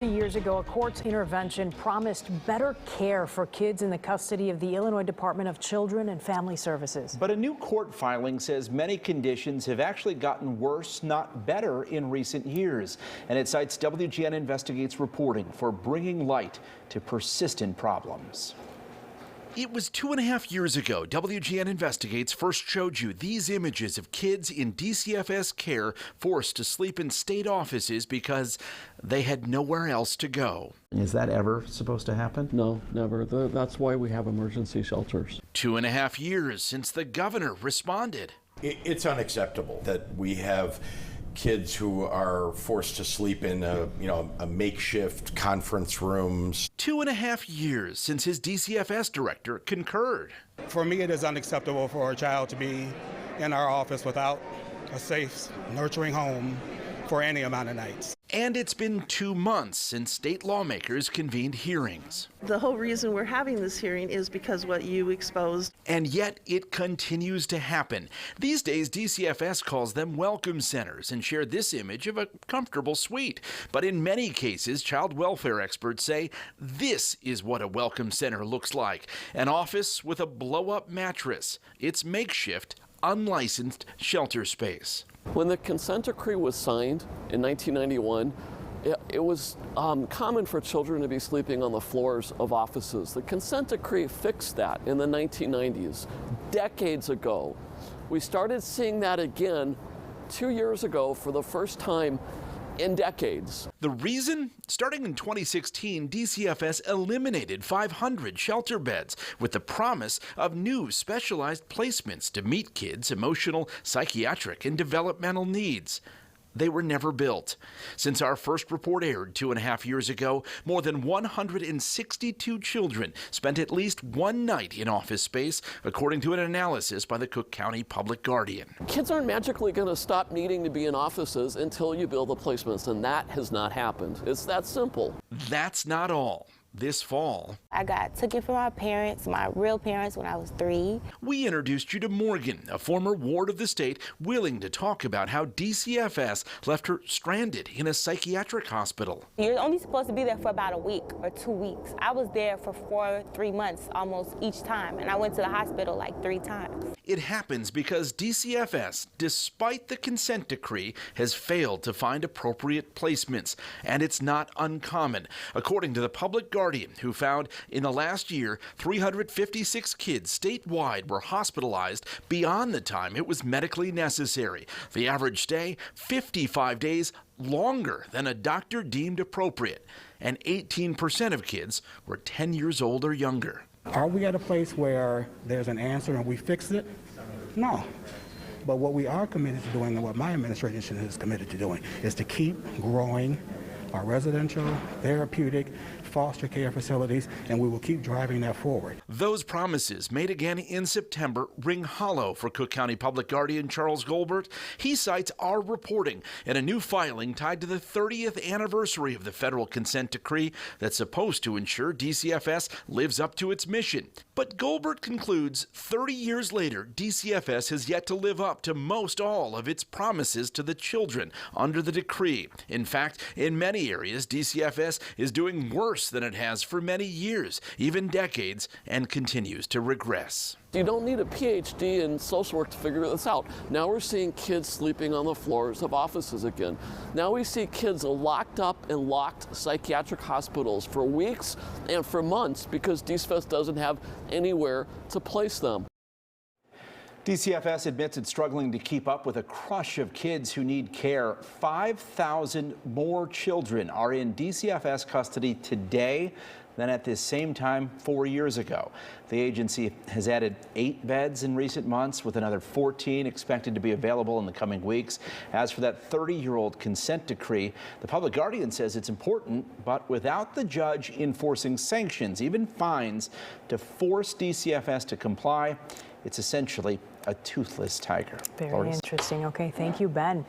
Years ago, a court's intervention promised better care for kids in the custody of the Illinois Department of Children and Family Services. But a new court filing says many conditions have actually gotten worse, not better, in recent years. And it cites WGN Investigates reporting for bringing light to persistent problems. It was 2.5 years ago, WGN Investigates first showed you these images of kids in DCFS care forced to sleep in state offices because they had nowhere else to go. Is that ever supposed to happen? No, never. That's why we have emergency shelters. 2.5 years since the governor responded. It's unacceptable that we have kids who are forced to sleep in a makeshift conference rooms. 2.5 years since his DCFS director concurred. For me, it is unacceptable for a child to be in our office without a safe, nurturing home for any amount of nights. And it's been 2 months since state lawmakers convened hearings. The whole reason we're having this hearing is because what you exposed. And yet it continues to happen. These days, DCFS calls them welcome centers and shared this image of a comfortable suite. But in many cases, child welfare experts say this is what a welcome center looks like. An office with a blow-up mattress. It's makeshift, unlicensed shelter space. When the consent decree was signed in 1991, it was common for children to be sleeping on the floors of offices. The consent decree fixed that in the 1990s, decades ago. We started seeing that again 2 years ago for the first time in decades. The reason? Starting in 2016, DCFS eliminated 500 shelter beds with the promise of new specialized placements to meet kids' emotional, psychiatric, and developmental needs. They were never built. Since our first report aired 2.5 years ago, more than 162 children spent at least one night in office space, according to an analysis by the Cook County Public Guardian. Kids aren't magically going to stop needing to be in offices until you build the placements, and that has not happened. It's that simple. That's not all. This fall, I got taken from my parents, my real parents, when I was 3. We introduced you to Morgan, a former ward of the state, willing to talk about how DCFS left her stranded in a psychiatric hospital. You're only supposed to be there for about a week or 2 weeks. I was there for 3 months almost each time, and I went to the hospital like 3 times. It happens because DCFS, despite the consent decree, has failed to find appropriate placements, and it's not uncommon. According to the Public Guardian, who found in the last year 356 kids statewide were hospitalized beyond the time it was medically necessary. The average stay, 55 days longer than a doctor deemed appropriate, and 18% of kids were 10 years old or younger. Are we at a place where there's an answer and we fixed it? No. But what we are committed to doing, and what my administration is committed to doing, is to keep growing our residential, therapeutic, foster care facilities, and we will keep driving that forward. Those promises, made again in September, ring hollow for Cook County Public Guardian Charles Goldberg. He cites our reporting and a new filing tied to the 30th anniversary of the federal consent decree that's supposed to ensure DCFS lives up to its mission. But Goldberg concludes 30 years later, DCFS has yet to live up to most all of its promises to the children under the decree. In fact, in many areas, DCFS is doing worse than it has for many years, even decades, and continues to regress. You don't need a PhD in social work to figure this out. Now we're seeing kids sleeping on the floors of offices again. Now we see kids locked up in locked psychiatric hospitals for weeks and for months because DCFS doesn't have anywhere to place them. DCFS admits it's struggling to keep up with a crush of kids who need care. 5,000 more children are in DCFS custody today than at this same time 4 years ago. The agency has added 8 beds in recent months, with another 14 expected to be available in the coming weeks. As for that 30-year-old consent decree, the Public Guardian says it's important, but without the judge enforcing sanctions, even fines, to force DCFS to comply, it's essentially a toothless tiger. Very interesting. Okay, thank you, Ben.